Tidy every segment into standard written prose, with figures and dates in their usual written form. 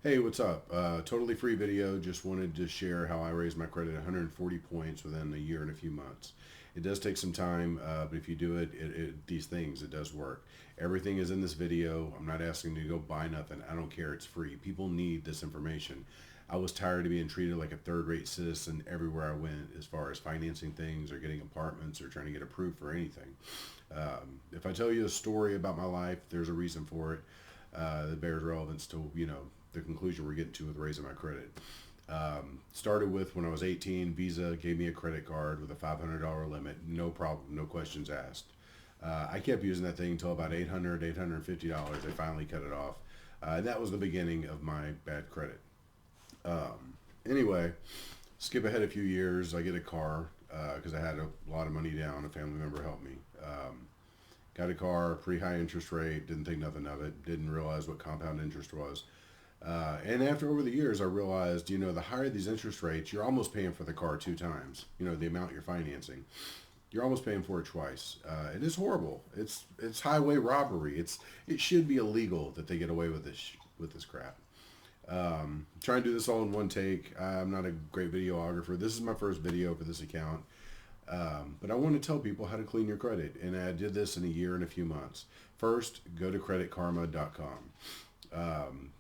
Hey, what's up? Totally free video. Just wanted to share how I raised my credit 140 points within a year and a few months. It does take some time, but if you do these things, it does work. Everything is in this video. I'm not asking you to go buy nothing. I don't care. It's free. People need this information. I was tired of being treated like a third-rate citizen everywhere I went, as far as financing things or getting apartments or trying to get approved for anything. If I tell you a story about my life, there's a reason for it that bears relevance to the conclusion we're getting to with raising my credit. Started with when I was 18. Visa gave me a credit card with a $500 limit, no problem, no questions asked. I kept using that thing until about $850. They finally cut it off. And that was the beginning of my bad credit. Anyway, skip ahead a few years. I get a car because I had a lot of money down. A family member helped me. Got a car, pretty high interest rate. Didn't think nothing of it. Didn't realize what compound interest was. And after over the years, I realized, the higher these interest rates, you're almost paying for the car two times. The amount you're financing, you're almost paying for it twice. It is horrible. It's highway robbery. It should be illegal that they get away with this crap. Try and do this all in one take. I'm not a great videographer. This is my first video for this account. But I want to tell people how to clean your credit, and I did this in a year and a few months. First, go to creditkarma.com.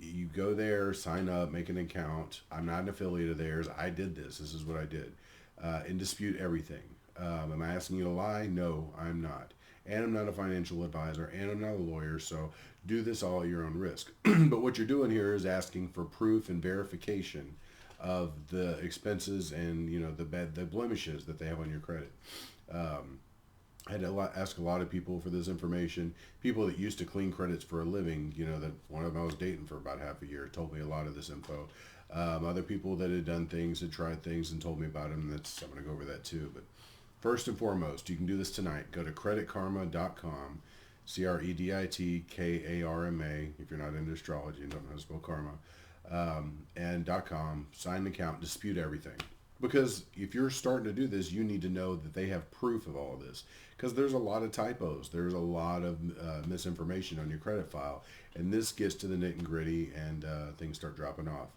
You go there, sign up, make an account. I'm not an affiliate of theirs. I did this. This is what I did. And dispute everything. Am I asking you to lie? No, I'm not. And I'm not a financial advisor, and I'm not a lawyer, so do this all at your own risk. But what you're doing here is asking for proof and verification of the expenses and the blemishes that they have on your credit. I had to ask a lot of people for this information. People that used to clean credits for a living, that one of them I was dating for about half a year told me a lot of this info. Other people that had done things, had tried things, and told me about them. I'm going to go over that too. But first and foremost, you can do this tonight. Go to creditkarma.com, CREDITKARMA, if you're not into astrology and don't know how to spell karma, and .com, sign an account, dispute everything. Because if you're starting to do this, you need to know that they have proof of all of this. Because there's a lot of typos, there's a lot of misinformation on your credit file, and this gets to the nit and gritty, and things start dropping off.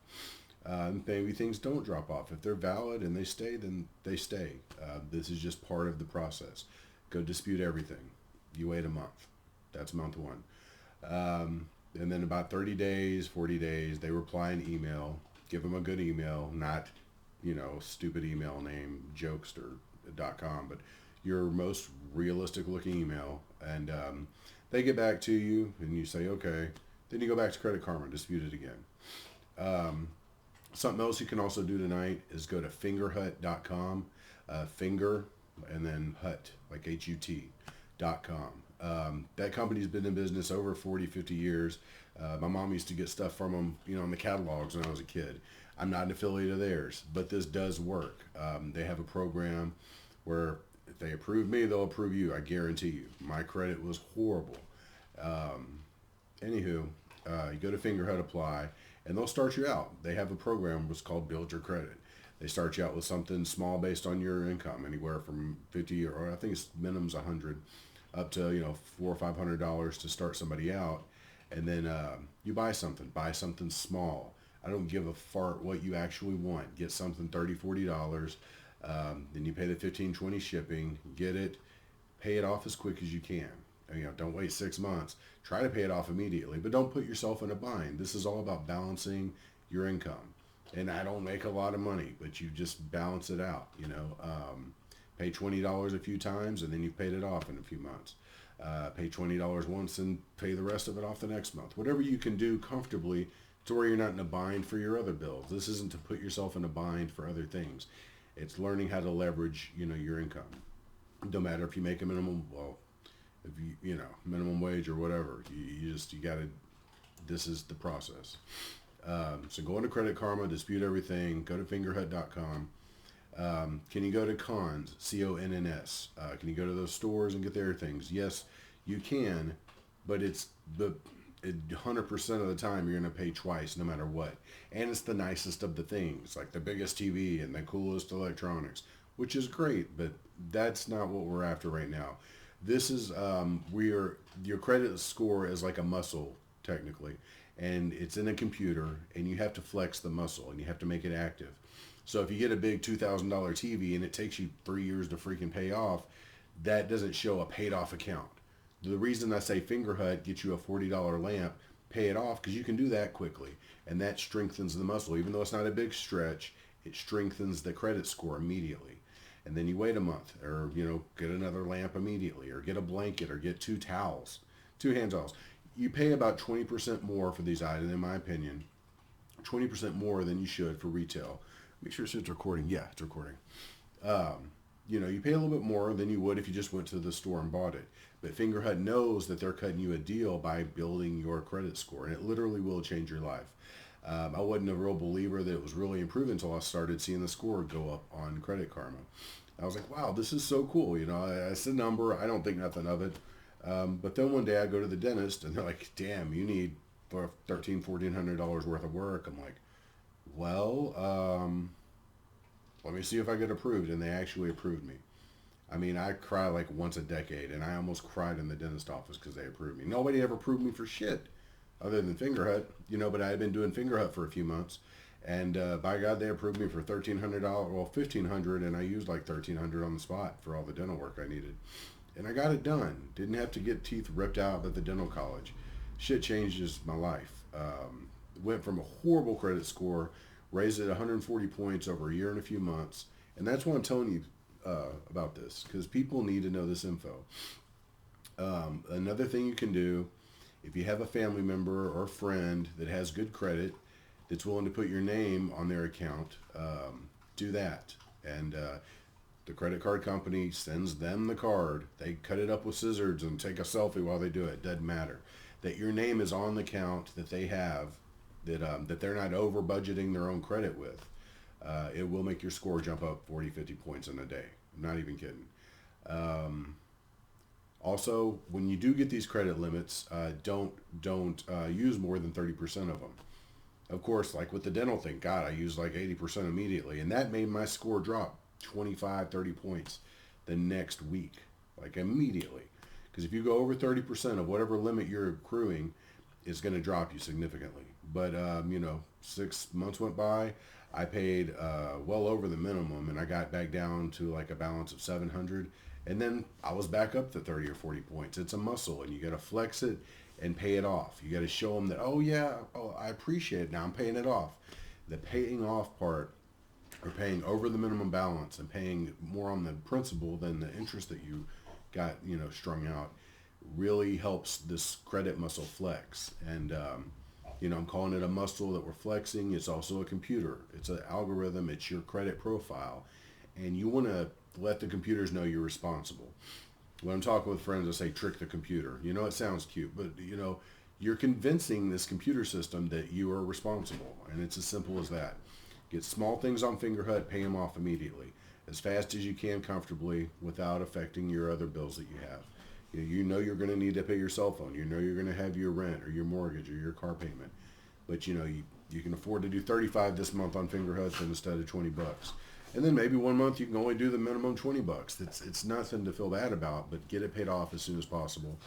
Maybe things don't drop off. If they're valid and they stay, then they stay. This is just part of the process. Go dispute everything. You wait a month. That's month one. And then about 30 days, 40 days, they reply an email. Give them a good email, not stupid email name jokester.com, but your most realistic looking email, and they get back to you, and you say okay. Then you go back to Credit Karma and dispute it again. Something else you can also do tonight is go to fingerhut.com, finger and then hut, like HUT.com. That company's been in business over 40, 50 years. My mom used to get stuff from them, in the catalogs when I was a kid. I'm not an affiliate of theirs, but this does work. They have a program where if they approve me, they'll approve you. I guarantee you. My credit was horrible. Anywho, you go to Fingerhut Apply, and they'll start you out. They have a program what's called Build Your Credit. They start you out with something small based on your income, anywhere from 50 or I think it's minimum's 100, up to $400 or $500 to start somebody out, and then you buy something small. I don't give a fart what you actually want. Get something $30, $40. Then you pay the 15, 20 shipping. Get it, pay it off as quick as you can. Don't wait 6 months. Try to pay it off immediately, but don't put yourself in a bind. This is all about balancing your income. And I don't make a lot of money, but you just balance it out. Pay $20 a few times, and then you've paid it off in a few months. Pay $20 once and pay the rest of it off the next month. Whatever you can do comfortably to where you're not in a bind for your other bills. This isn't to put yourself in a bind for other things. It's learning how to leverage, your income. No matter if you make a minimum, if minimum wage or whatever, you gotta. This is the process. So go into Credit Karma, dispute everything. Go to fingerhut.com. Can you go to Cons, CONNS? Can you go to those stores and get their things? Yes, you can, but it's 100% of the time you're going to pay twice no matter what. And it's the nicest of the things, like the biggest TV and the coolest electronics, which is great, but that's not what we're after right now. This is your credit score is like a muscle technically, and it's in a computer, and you have to flex the muscle and you have to make it active. So if you get a big $2,000 TV and it takes you 3 years to freaking pay off, that doesn't show a paid off account. The reason I say Fingerhut gets you a $40 lamp, pay it off, because you can do that quickly, and that strengthens the muscle. Even though it's not a big stretch, it strengthens the credit score immediately. And then you wait a month, or get another lamp immediately, or get a blanket, or get two towels, two hand towels. You pay about 20% more for these items, in my opinion, 20% more than you should for retail. Make sure it's recording. Yeah, it's recording. You pay a little bit more than you would if you just went to the store and bought it. But Fingerhut knows that they're cutting you a deal by building your credit score, and it literally will change your life. I wasn't a real believer that it was really improving until I started seeing the score go up on Credit Karma. I was like, wow, this is so cool. I see a number, I don't think nothing of it. But then one day I go to the dentist, and they're like, damn, you need for $1,400 worth of work. I'm like, well, let me see if I get approved. And they actually approved me. I mean, I cry like once a decade, and I almost cried in the dentist office because they approved me. Nobody ever approved me for shit other than Fingerhut, but I had been doing Fingerhut for a few months, and by God, they approved me for $1,300, well, $1,500, and I used like $1,300 on the spot for all the dental work I needed. And I got it done. Didn't have to get teeth ripped out at the dental college. Shit changes my life. Went from a horrible credit score, raised it 140 points over a year and a few months. And that's why I'm telling you about this, because people need to know this info. Another thing you can do, if you have a family member or a friend that has good credit, that's willing to put your name on their account, do that. And the credit card company sends them the card. They cut it up with scissors and take a selfie while they do it. Doesn't matter. That your name is on the account that they have, that they're not over budgeting their own credit with. It will make your score jump up 40, 50 points in a day. I'm not even kidding. Also, when you do get these credit limits, don't use more than 30% of them. Of course, like with the dental thing, God, I used like 80% immediately, and that made my score drop 25, 30 points the next week, like immediately. Because if you go over 30% of whatever limit you're accruing, it's going to drop you significantly. But 6 months went by, I paid well over the minimum, and I got back down to like a balance of 700, and then I was back up to 30 or 40 points. It's a muscle, and you got to flex it and pay it off. You got to show them that, I appreciate it, now I'm paying it off. The paying off part, or paying over the minimum balance and paying more on the principal than the interest that you got strung out, really helps this credit muscle flex. And I'm calling it a muscle that we're flexing. It's also a computer. It's an algorithm. It's your credit profile. And you want to let the computers know you're responsible. When I'm talking with friends, I say trick the computer. It sounds cute, but you're convincing this computer system that you are responsible. And it's as simple as that. Get small things on Fingerhut, pay them off immediately, as fast as you can comfortably without affecting your other bills that you have. You're going to need to pay your cell phone. You're going to have your rent or your mortgage or your car payment. But you can afford to do 35 this month on Fingerhut instead of $20. And then maybe one month you can only do the minimum $20. It's nothing to feel bad about, but get it paid off as soon as possible.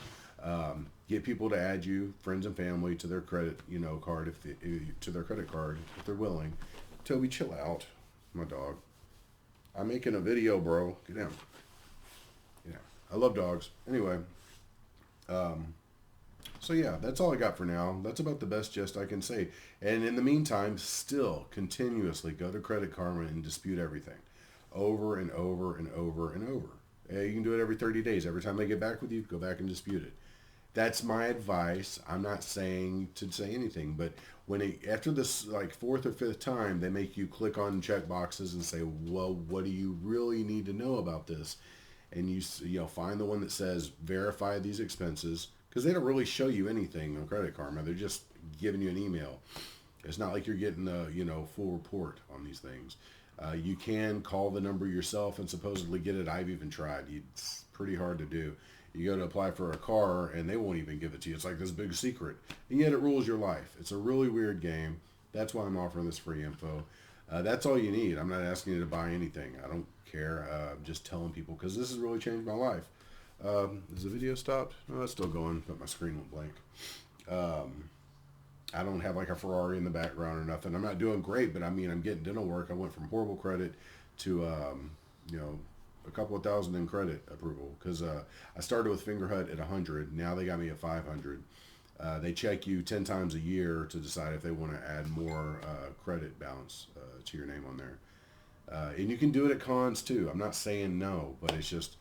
Get people to add you, friends and family, to their credit card to their credit card if they're willing. Toby, chill out, my dog. I'm making a video, bro. Get down. Yeah, I love dogs. Anyway, so yeah, that's all I got for now. That's about the best gist I can say. And in the meantime, still continuously go to Credit Karma and dispute everything, over and over and over and over. You can do it every 30 days. Every time they get back with you, go back and dispute it. That's my advice. I'm not saying to say anything, but after this like fourth or fifth time, they make you click on check boxes and say, well, what do you really need to know about this? And you find the one that says verify these expenses, because they don't really show you anything on Credit Karma. They're just giving you an email. It's not like you're getting a full report on these things. You can call the number yourself and supposedly get it. I've even tried. It's pretty hard to do. You go to apply for a car and they won't even give it to you. It's like this big secret. And yet it rules your life. It's a really weird game. That's why I'm offering this free info. That's all you need. I'm not asking you to buy anything. I don't care. I'm just telling people, because this has really changed my life. Is the video stopped? No, it's still going, but my screen went blank. I don't have like a Ferrari in the background or nothing. I'm not doing great, but I mean, I'm getting dental work. I went from horrible credit to, you know, a couple of thousand in credit approval because I started with Fingerhut at 100. Now they got me at 500. They check you 10 times a year to decide if they want to add more credit balance to your name on there. And you can do it at cons too. I'm not saying no, but it's just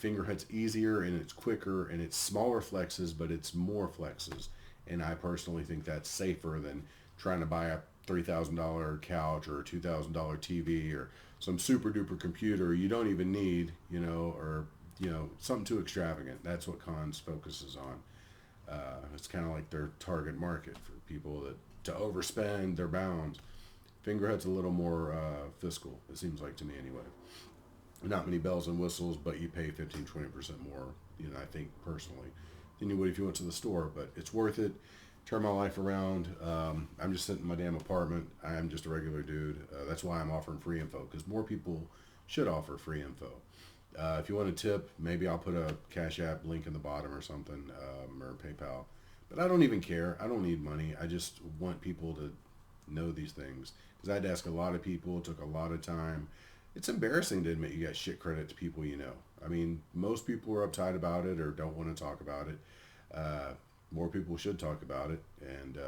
Fingerhut's easier and it's quicker and it's smaller flexes, but it's more flexes. And I personally think that's safer than trying to buy a $3,000 couch or a $2,000 TV or some super duper computer you don't even need, you know, or you know something too extravagant. That's what cons focuses on. It's kind of like their target market for people that to overspend their bounds. Fingerhut's a little more fiscal, it seems like to me anyway. Not many bells and whistles, but you pay 15-20% more, you know, I think personally, than you would if you went to the store. But it's worth it. Turn my life around. I'm just sitting in my damn apartment. I'm just a regular dude. That's why I'm offering free info, because more people should offer free info. If you want to tip, maybe I'll put a Cash App link in the bottom or something, or PayPal. But I don't even care. I don't need money. I just want people to know these things. Because I had to ask a lot of people. It took a lot of time. It's embarrassing to admit you got shit credit to people you know. I mean, most people are uptight about it or don't want to talk about it. More people should talk about it. And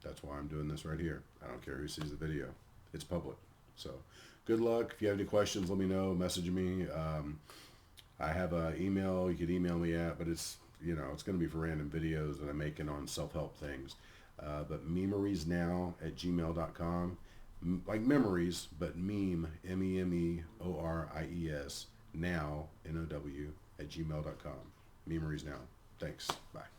that's why I'm doing this right here. I don't care who sees the video. It's public. So good luck. If you have any questions, let me know. Message me. I have an email you could email me at, but it's, you know, it's going to be for random videos that I'm making on self-help things. But memories@gmail.com. Like memories, but meme, memories, now, NOW, @gmail.com. Memories now. Thanks. Bye.